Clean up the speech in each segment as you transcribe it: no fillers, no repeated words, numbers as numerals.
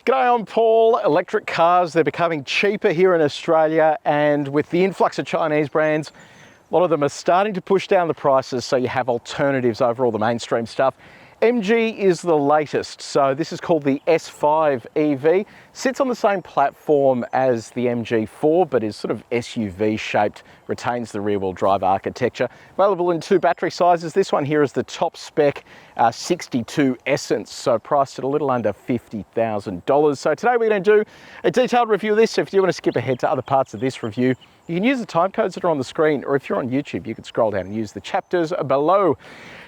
G'day, I'm Paul. Electric cars, they're becoming cheaper here in Australia, and with the influx of Chinese brands, a lot of them are starting to push down the prices so you have alternatives over all the mainstream stuff. MG is the latest, so this is called the S5 EV. Sits on the same platform as the MG4, but is sort of SUV shaped, retains the rear wheel drive architecture. Available in two battery sizes. This one here is the top spec 62 Essence, so priced at a little under $50,000. So today we're going to do a detailed review of this. So if you want to skip ahead to other parts of this review, you can use the time codes that are on the screen, or if you're on YouTube, you can scroll down and use the chapters below.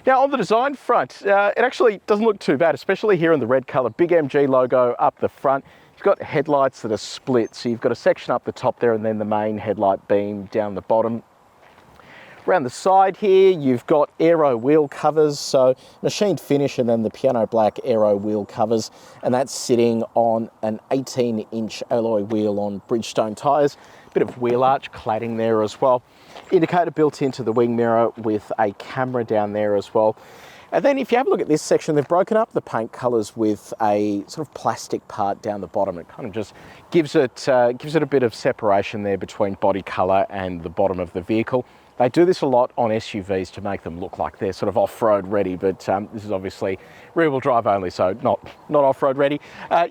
Now, on the design front, it actually doesn't look too bad, especially here in the red color. Big MG logo up the front. You've got headlights that are split, so you've got a section up the top there and then the main headlight beam down the bottom. Around the side here, you've got aero wheel covers, so machined finish and then the piano black aero wheel covers, and that's sitting on an 18-inch alloy wheel on Bridgestone tyres. Bit of wheel arch cladding there as well. Indicator built into the wing mirror with a camera down there as well. And then if you have a look at this section, they've broken up the paint colours with a sort of plastic part down the bottom. It kind of just gives it a bit of separation there between body colour and the bottom of the vehicle. They do this a lot on SUVs to make them look like they're sort of off-road ready, but this is obviously rear-wheel drive only, so not off-road ready.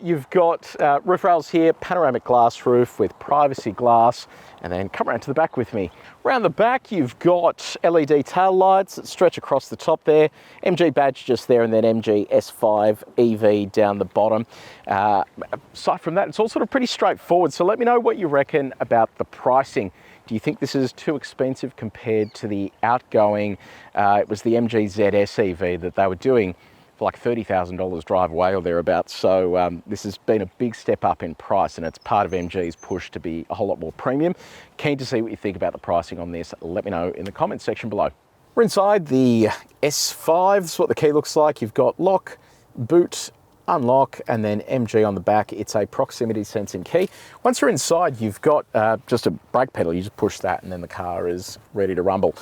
You've got roof rails here, panoramic glass roof with privacy glass, and then come around to the back with me. Around the back, you've got LED tail lights that stretch across the top there, MG badge just there, and then MG S5 EV down the bottom. Aside from that, it's all sort of pretty straightforward, so let me know what you reckon about the pricing. Do you think this is too expensive compared to the outgoing, it was the MG ZS EV that they were doing for like $30,000 drive away or thereabouts. So this has been a big step up in price, and it's part of MG's push to be a whole lot more premium. Keen to see what you think about the pricing on this. Let me know in the comments section below. We're inside the S5. This is what the key looks like. You've got lock, boot, unlock, and then MG on the back. It's a proximity sensing key. Once you're inside, you've got just a brake pedal. You just push that and then the car is ready to rumble.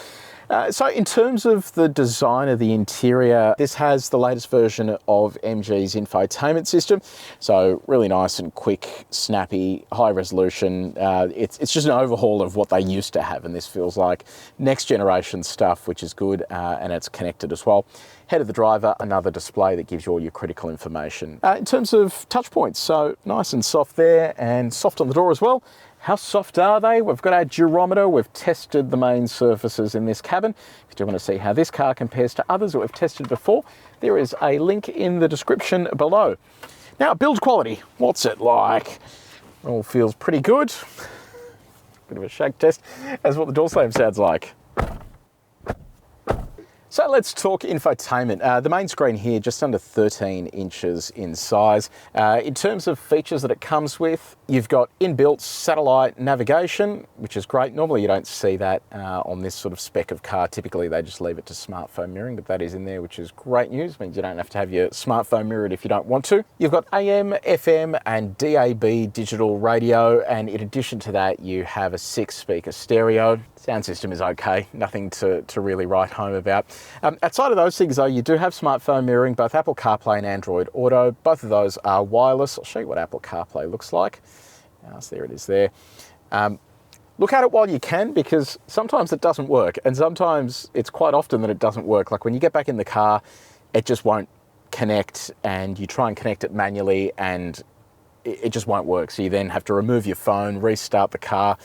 So in terms of the design of the interior, this has the latest version of MG's infotainment system. So really nice and quick, snappy, high resolution. It's just an overhaul of what they used to have, and this feels like next generation stuff, which is good, and it's connected as well. Head of the driver, another display that gives you all your critical information. In terms of touch points, so nice and soft there, and soft on the door as well. How soft are they? We've got our durometer. We've tested the main surfaces in this cabin. If you do want to see how this car compares to others that we've tested before, there is a link in the description below. Now, build quality, what's it like? All feels pretty good. Bit of a shake test. That's what the door slam sounds like. So let's talk infotainment. The main screen here, just under 13 inches in size. In terms of features that it comes with, you've got inbuilt satellite navigation, which is great. Normally you don't see that on this sort of spec of car. Typically they just leave it to smartphone mirroring, but that is in there, which is great news. It means you don't have to have your smartphone mirrored if you don't want to. You've got AM, FM and DAB digital radio, and in addition to that you have a 6-speaker stereo. Sound system is okay, nothing to really write home about. Outside of those things though, you do have smartphone mirroring, both Apple CarPlay and Android Auto. Both of those are wireless. I'll show you what Apple CarPlay looks like. So there it is there. Look at it while you can, because sometimes it doesn't work, and sometimes it's quite often that it doesn't work. Like when you get back in the car, it just won't connect, and you try and connect it manually and it just won't work. So you then have to remove your phone, restart the car.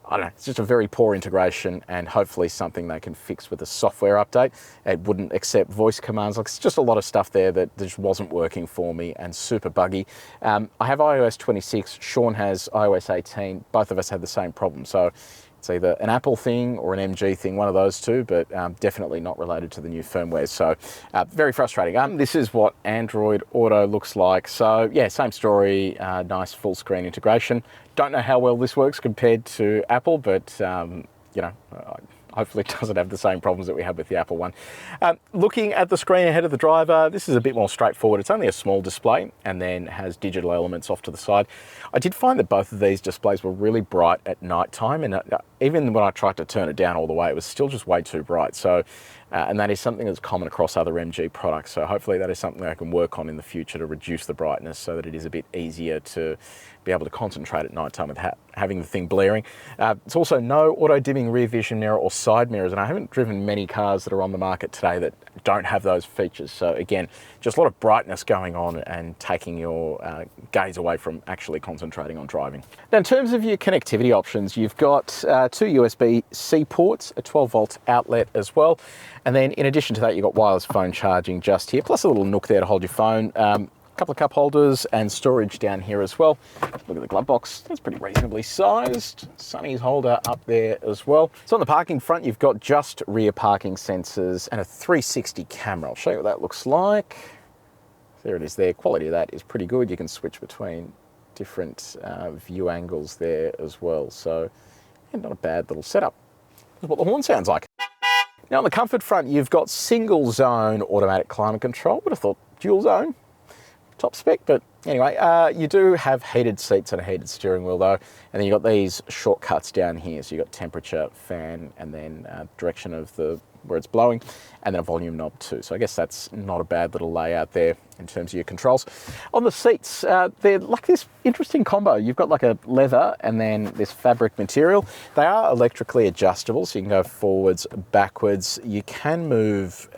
I don't know, it's just a very poor integration, and hopefully something they can fix with a software update. It wouldn't accept voice commands. Like, it's just a lot of stuff there that just wasn't working for me and super buggy. I have iOS 26, Sean has iOS 18. Both of us had the same problem. So it's either an Apple thing or an MG thing, one of those two, but definitely not related to the new firmware. So very frustrating. This is what Android Auto looks like. So yeah, same story, nice full screen integration. Don't know how well this works compared to Apple, but you know, hopefully it doesn't have the same problems that we had with the Apple one. Looking at the screen ahead of the driver, this is a bit more straightforward. It's only a small display and then has digital elements off to the side. I did find that both of these displays were really bright at night time, and even when I tried to turn it down all the way, it was still just way too bright. So and that is something that's common across other MG products. So hopefully that is something I can work on in the future to reduce the brightness so that it is a bit easier to be able to concentrate at night time without having the thing blaring. It's also no auto dimming rear vision mirror or side mirrors, and I haven't driven many cars that are on the market today that don't have those features. So again, just a lot of brightness going on and taking your gaze away from actually concentrating on driving. Now in terms of your connectivity options, you've got 2 USB-C ports, a 12-volt outlet as well, and then in addition to that you've got wireless phone charging just here, plus a little nook there to hold your phone. Couple of cup holders and storage down here as well. Look at the glove box, it's pretty reasonably sized. Sunny's holder up there as well. So on the parking front, you've got just rear parking sensors and a 360 camera. I'll show you what that looks like. There it is there. Quality of that is pretty good. You can switch between different view angles there as well. So yeah, not a bad little setup. That's what the horn sounds like. Now on the comfort front, you've got single zone automatic climate control. Would have thought dual zone. Top spec, but anyway, you do have heated seats and a heated steering wheel though, and then you've got these shortcuts down here. So you've got temperature, fan, and then direction of where it's blowing, and then a volume knob too. So I guess that's not a bad little layout there in terms of your controls. On the seats, they're like this interesting combo. You've got like a leather and then this fabric material. They are electrically adjustable, so you can go forwards, backwards. You can move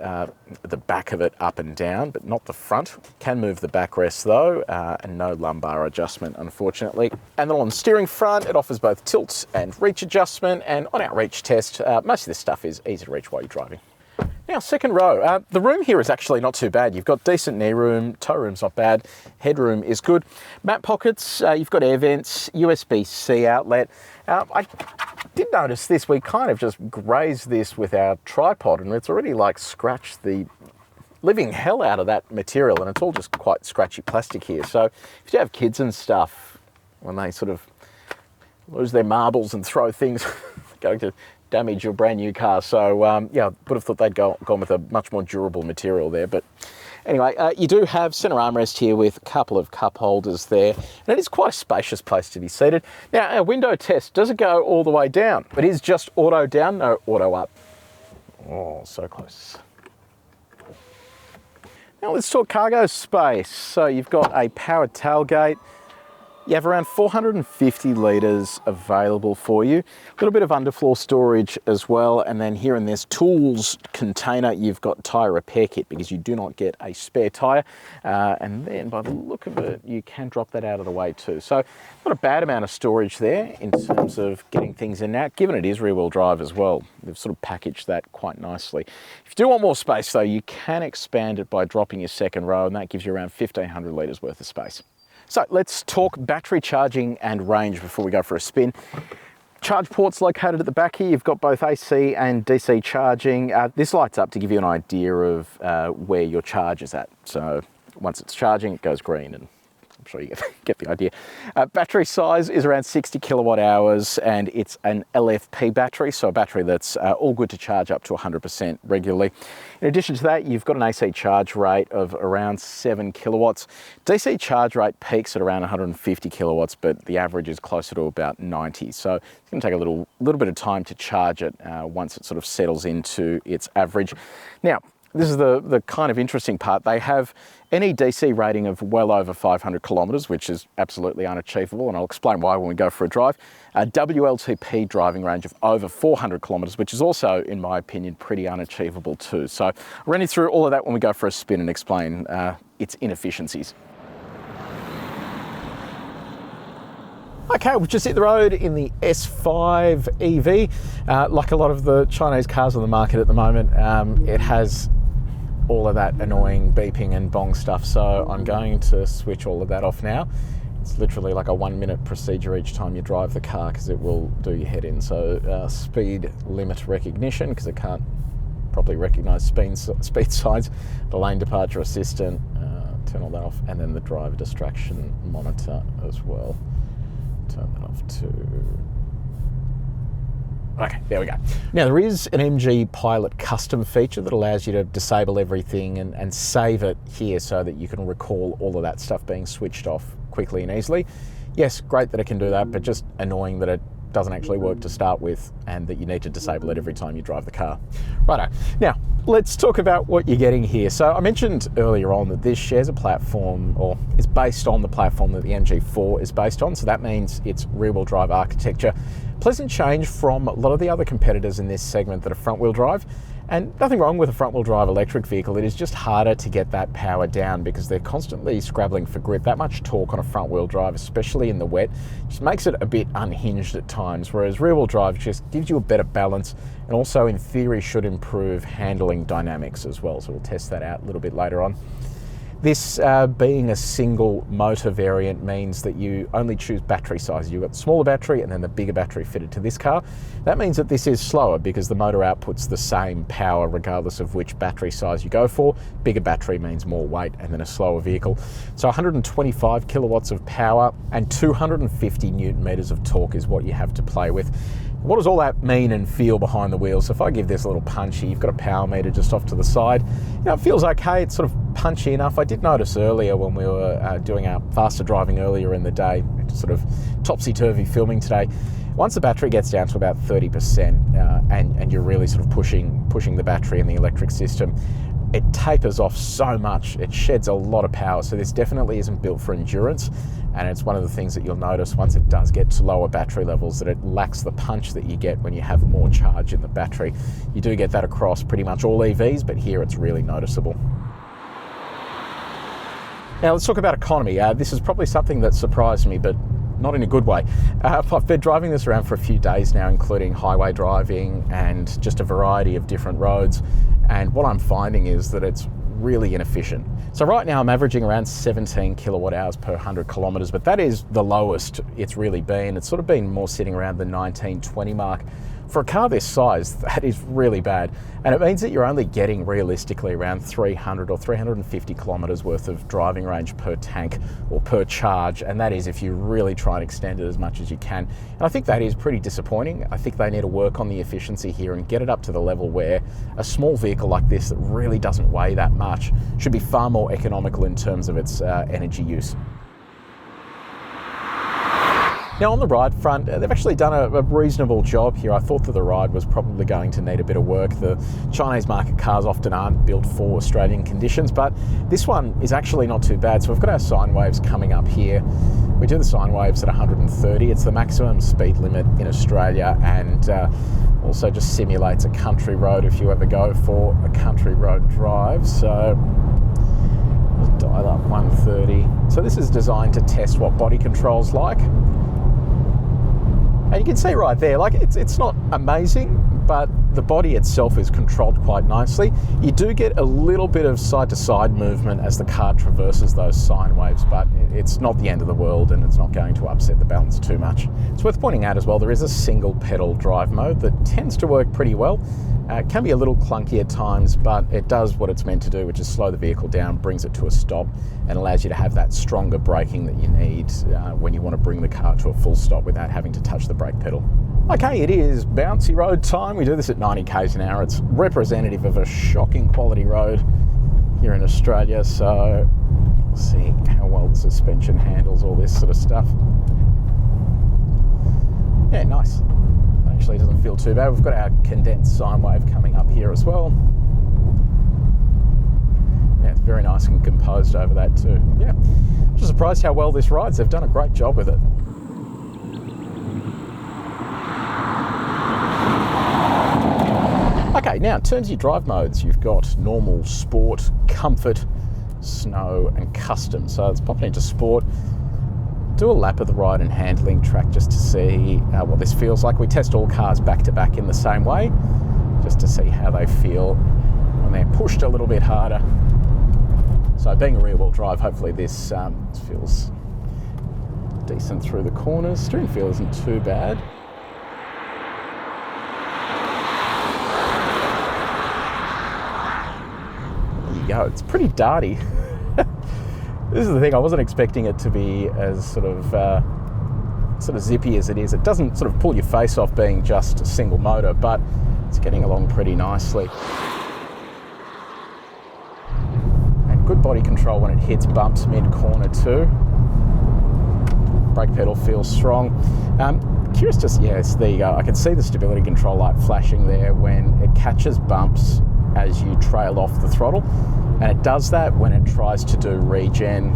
the back of it up and down, but not the front. Can move the backrest though, and no lumbar adjustment, unfortunately. And then on the steering front, it offers both tilt and reach adjustment, and on our reach test, most of this stuff is easy to reach while you're driving. Now, second row, the room here is actually not too bad. You've got decent knee room, toe room's not bad, headroom is good. Map pockets, you've got air vents, USB-C outlet. I did notice this, we kind of just grazed this with our tripod and it's already like scratched the living hell out of that material, and it's all just quite scratchy plastic here. So if you have kids and stuff, when they sort of lose their marbles and throw things, going to damage your brand new car. So yeah, would have thought they'd gone with a much more durable material there. But anyway, you do have center armrest here with a couple of cup holders there, and it is quite a spacious place to be seated. Now, our window test, does it go all the way down? It is just auto down, no auto up. Oh, so close. Now let's talk cargo space. So you've got a powered tailgate. You have around 450 litres available for you. A little bit of underfloor storage as well. And then here in this tools container, you've got tyre repair kit because you do not get a spare tyre. And then by the look of it, you can drop that out of the way too. So not a bad amount of storage there in terms of getting things in now, given it is rear wheel drive as well. They've sort of packaged that quite nicely. If you do want more space though, you can expand it by dropping your second row, and that gives you around 1,500 litres worth of space. So let's talk battery charging and range before we go for a spin. Charge ports located at the back here. You've got both AC and DC charging. This lights up to give you an idea of where your charge is at. So once it's charging, it goes green, and I'm sure you get the idea. Battery size is around 60 kilowatt hours, and it's an LFP battery, so a battery that's all good to charge up to 100% regularly. In addition to that, you've got an AC charge rate of around 7 kilowatts. DC charge rate peaks at around 150 kilowatts, but the average is closer to about 90. So it's going to take a little bit of time to charge it once it sort of settles into its average. Now, this is the kind of interesting part. They have an EDC rating of well over 500 kilometres, which is absolutely unachievable, and I'll explain why when we go for a drive. A WLTP driving range of over 400 kilometres, which is also, in my opinion, pretty unachievable too. So I'll run you through all of that when we go for a spin and explain its inefficiencies. Okay, we've just hit the road in the S5 EV. Like a lot of the Chinese cars on the market at the moment, it has all of that annoying beeping and bong stuff, so I'm going to switch all of that off now. It's literally like a 1-minute procedure each time you drive the car because it will do your head in. So speed limit recognition, because it can't properly recognise speed signs, the lane departure assistant, turn all that off, and then the driver distraction monitor as well. Turn that off too. Okay, there we go. Now there is an MG Pilot custom feature that allows you to disable everything and save it here so that you can recall all of that stuff being switched off quickly and easily. Yes, great that it can do that, but just annoying that it doesn't actually work to start with, and that you need to disable it every time you drive the car. Righto. Now, let's talk about what you're getting here. So I mentioned earlier on that this shares a platform, or is based on the platform that the MG4 is based on. So that means it's rear-wheel drive architecture. Pleasant change from a lot of the other competitors in this segment that are front-wheel drive. And nothing wrong with a front-wheel drive electric vehicle. It is just harder to get that power down because they're constantly scrabbling for grip. That much torque on a front-wheel drive, especially in the wet, just makes it a bit unhinged at times, whereas rear-wheel drive just gives you a better balance and also, in theory, should improve handling dynamics as well. So we'll test that out a little bit later on. This being a single motor variant means that you only choose battery size. You've got the smaller battery and then the bigger battery fitted to this car. That means that this is slower because the motor outputs the same power regardless of which battery size you go for. Bigger battery means more weight and then a slower vehicle. So 125 kilowatts of power and 250 Newton meters of torque is what you have to play with. What does all that mean and feel behind the wheel? So if I give this a little punchy, you've got a power meter just off to the side. You know, it feels okay. It's sort of punchy enough. I did notice earlier when we were doing our faster driving earlier in the day, sort of topsy-turvy filming today, once the battery gets down to about 30% and you're really sort of pushing the battery and the electric system, it tapers off so much. It sheds a lot of power. So this definitely isn't built for endurance. And it's one of the things that you'll notice once it does get to lower battery levels, that it lacks the punch that you get when you have more charge in the battery. You do get that across pretty much all EVs, but here it's really noticeable. Now let's talk about economy. This is probably something that surprised me, but not in a good way. I've been driving this around for a few days now, including highway driving and just a variety of different roads. And what I'm finding is that it's really inefficient. So right now I'm averaging around 17 kilowatt hours per 100 kilometers, but that is the lowest it's really been. It's sort of been more sitting around the 19, 20 mark. For a car this size, that is really bad. And it means that you're only getting realistically around 300 or 350 kilometers worth of driving range per tank or per charge. And that is if you really try and extend it as much as you can. And I think that is pretty disappointing. I think they need to work on the efficiency here and get it up to the level where a small vehicle like this that really doesn't weigh that much should be far more economical in terms of its energy use. Now on the ride front, they've actually done a reasonable job here. I thought that the ride was probably going to need a bit of work. The Chinese market cars often aren't built for Australian conditions, but this one is actually not too bad. So we've got our sine waves coming up here. We do the sine waves at 130. It's the maximum speed limit in Australia, and also just simulates a country road if you ever go for a country road drive. So let's dial up 130. So this is designed to test what body control's like. And you can see right there, like it's not amazing, but the body itself is controlled quite nicely. You do get a little bit of side-to-side movement as the car traverses those sine waves, but it's not the end of the world and it's not going to upset the balance too much. It's worth pointing out as well, there is a single pedal drive mode that tends to work pretty well. It can be a little clunky at times, but it does what it's meant to do, which is slow the vehicle down, brings it to a stop, and allows you to have that stronger braking that you need when you want to bring the car to a full stop without having to touch the brake pedal. Okay, it is bouncy road time. We do this at 90 k's an hour. It's representative of a shocking quality road here in Australia, so we'll see how well the suspension handles all this sort of stuff. Yeah, nice. Actually doesn't feel too bad. We've got our condensed sine wave coming up here as well. Yeah, it's very nice and composed over that too. Yeah, I'm just surprised how well this rides. They've done a great job with it. Okay, now in terms of your drive modes, you've got normal, sport, comfort, snow and custom. So let's pop into sport. Do a lap of the ride and handling track just to see what this feels like. We test all cars back to back in the same way, just to see how they feel when they're pushed a little bit harder. So being a rear wheel drive, hopefully this feels decent through the corners. Steering feel isn't too bad. There you go, it's pretty darty. This is the thing, I wasn't expecting it to be as sort of zippy as it is. It doesn't sort of pull your face off being just a single motor, but it's getting along pretty nicely. And good body control when it hits bumps mid-corner too. brake pedal feels strong. Curious to see, yes, there you go. I can see the stability control light flashing there when it catches bumps as you trail off the throttle, and it does that when it tries to do regen,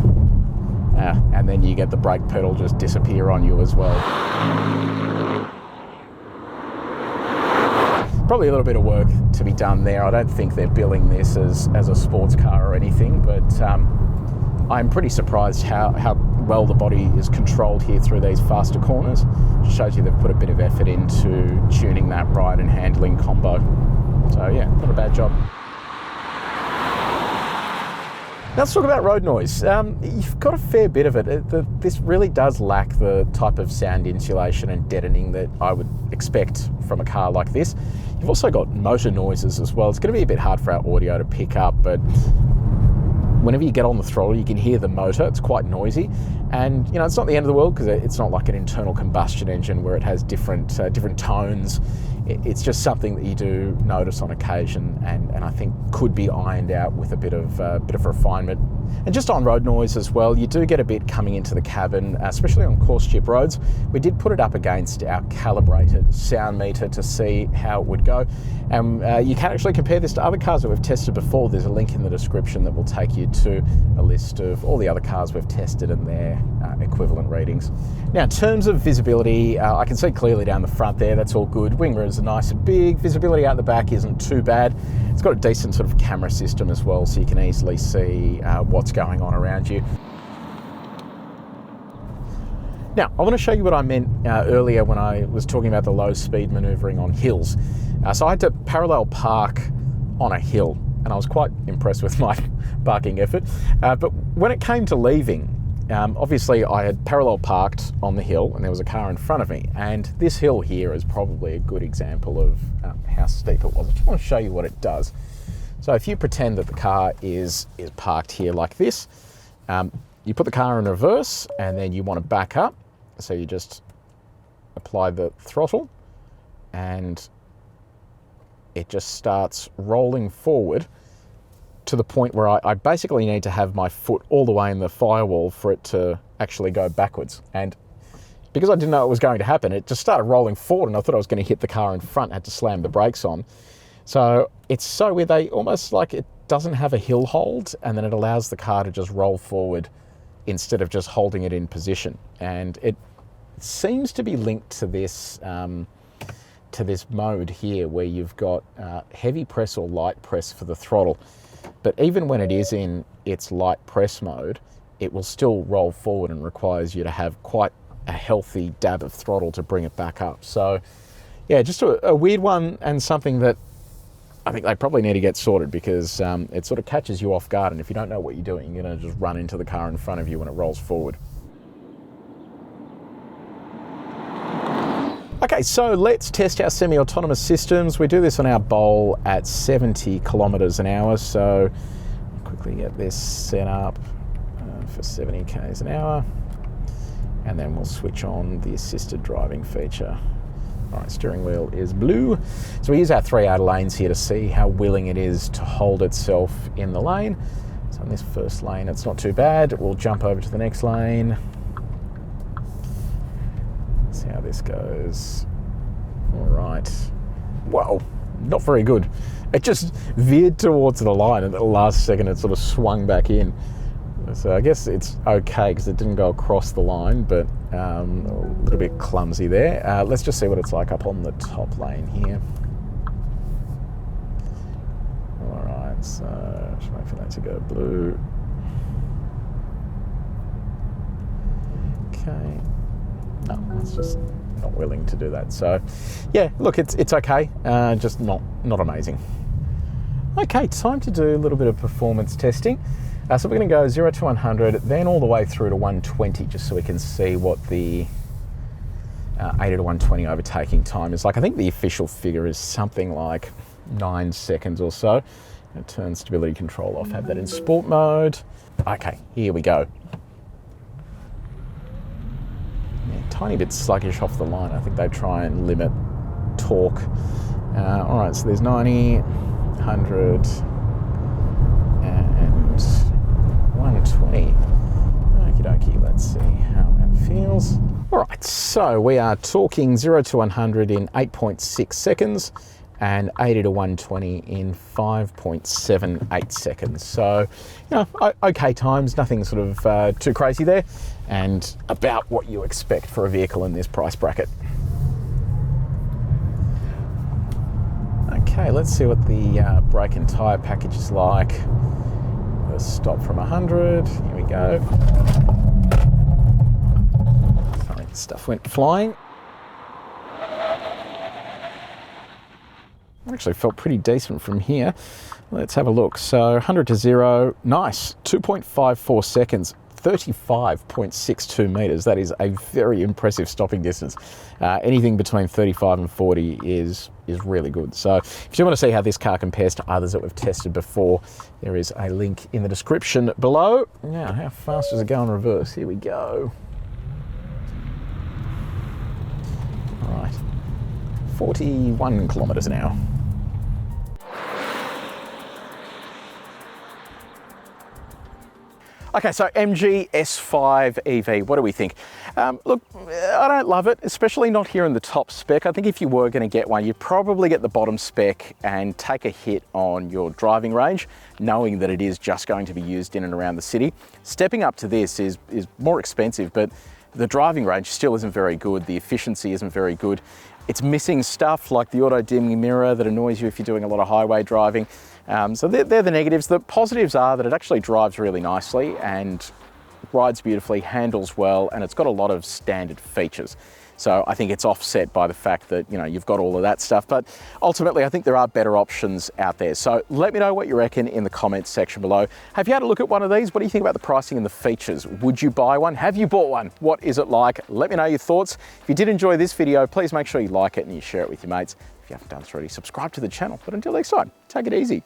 and then you get the brake pedal just disappear on you as well. Probably a little bit of work to be done there. I don't think they're billing this as a sports car or anything, but I'm pretty surprised how well the body is controlled here through these faster corners. It shows you they've put a bit of effort into tuning that ride and handling combo. So yeah, not a bad job. Now let's talk about road noise. You've got a fair bit of it. This really does lack the type of sound insulation and deadening that I would expect from a car like this. You've also got motor noises as well. It's going to be a bit hard for our audio to pick up, but whenever you get on the throttle, you can hear the motor. It's quite noisy, and you know it's not the end of the world because it's not like an internal combustion engine where it has different tones. It's just something that you do notice on occasion, and I think could be ironed out with a bit of refinement. And just on road noise as well, you do get a bit coming into the cabin, especially on coarse chip roads. We did put it up against our calibrated sound meter to see how it would go. And you can actually compare this to other cars that we've tested before. There's a link in the description that will take you to a list of all the other cars we've tested and their equivalent readings. Now, in terms of visibility, I can see clearly down the front there. That's all good. Wing mirrors are nice and big. Visibility out the back isn't too bad. It's got a decent sort of camera system as well, so you can easily see what's going on around you. Now, I want to show you what I meant earlier when I was talking about the low speed maneuvering on hills. So I had to parallel park on a hill, and I was quite impressed with my parking effort. But when it came to leaving, obviously I had parallel parked on the hill and there was a car in front of me, and this hill here is probably a good example of how steep it was. I just want to show you what it does. So if you pretend that the car is parked here like this, you put the car in reverse and then you want to back up. So you just apply the throttle and it just starts rolling forward to the point where I basically need to have my foot all the way in the firewall for it to actually go backwards. And because I didn't know it was going to happen, it just started rolling forward and I thought I was going to hit the car in front, had to slam the brakes on. So it's so weird, they almost like it doesn't have a hill hold, and then it allows the car to just roll forward instead of just holding it in position. And it seems to be linked to this mode here where you've got heavy press or light press for the throttle. But even when it is in its light press mode, it will still roll forward and requires you to have quite a healthy dab of throttle to bring it back up. So yeah, just a weird one, and something that I think they probably need to get sorted, because it sort of catches you off guard, and if you don't know what you're doing, you're going to just run into the car in front of you when it rolls forward. Okay, so let's test our semi-autonomous systems. We do this on our Bowl at 70 kilometers an hour, so quickly get this set up for 70 k's an hour, and then we'll switch on the assisted driving feature. All right, steering wheel is blue. So we use our 3 outer lanes here to see how willing it is to hold itself in the lane. So in this first lane, it's not too bad. We'll jump over to the next lane. See how this goes. All right. Whoa, not very good. It just veered towards the line, and at the last second it sort of swung back in. So I guess it's okay because it didn't go across the line, but a little bit clumsy there. Let's just see what it's like up on the top lane here. All right, so just wait for that to go blue. Okay. No, it's just not willing to do that. So yeah, look, it's okay, just not amazing. Okay, time to do a little bit of performance testing. So we're going to go 0 to 100, then all the way through to 120, just so we can see what the 80 to 120 overtaking time is like. I think the official figure is something like 9 seconds or so. And turn stability control off, have that in sport mode. Okay, here we go. Yeah, tiny bit sluggish off the line. I think they try and limit torque. All right, so there's 90, 100, and 120. Okie dokie, let's see how that feels. details. All right, so we are talking 0 to 100 in 8.6 seconds and 80 to 120 in 5.78 seconds. So, you know, okay times, nothing sort of too crazy there, and about what you expect for a vehicle in this price bracket. Okay, let's see what the brake and tyre package is like. Let's stop from 100, here we go. Sorry, stuff went flying. Actually felt pretty decent from here. Let's have a look. So 100 to 0, nice, 2.54 seconds, 35.62 meters. That is a very impressive stopping distance. Anything between 35 and 40 is really good. So if you want to see how this car compares to others that we've tested before, there is a link in the description below. Now, how fast does it go in reverse? Here we go. All right, 41 kilometers an hour. Okay, so MG S5 EV, what do we think? Look, I don't love it, especially not here in the top spec. I think if you were going to get one, you'd probably get the bottom spec and take a hit on your driving range, knowing that it is just going to be used in and around the city. Stepping up to this is more expensive, but the driving range still isn't very good. The efficiency isn't very good. It's missing stuff like the auto dimming mirror that annoys you if you're doing a lot of highway driving. So they're the negatives. The positives are that it actually drives really nicely and rides beautifully, handles well, and it's got a lot of standard features. So I think it's offset by the fact that, you know, you've got all of that stuff, but ultimately I think there are better options out there. So let me know what you reckon in the comments section below. Have you had a look at one of these? What do you think about the pricing and the features? Would you buy one? Have you bought one? What is it like? Let me know your thoughts. If you did enjoy this video, please make sure you like it and you share it with your mates. If you haven't done so already, subscribe to the channel. But until next time, take it easy.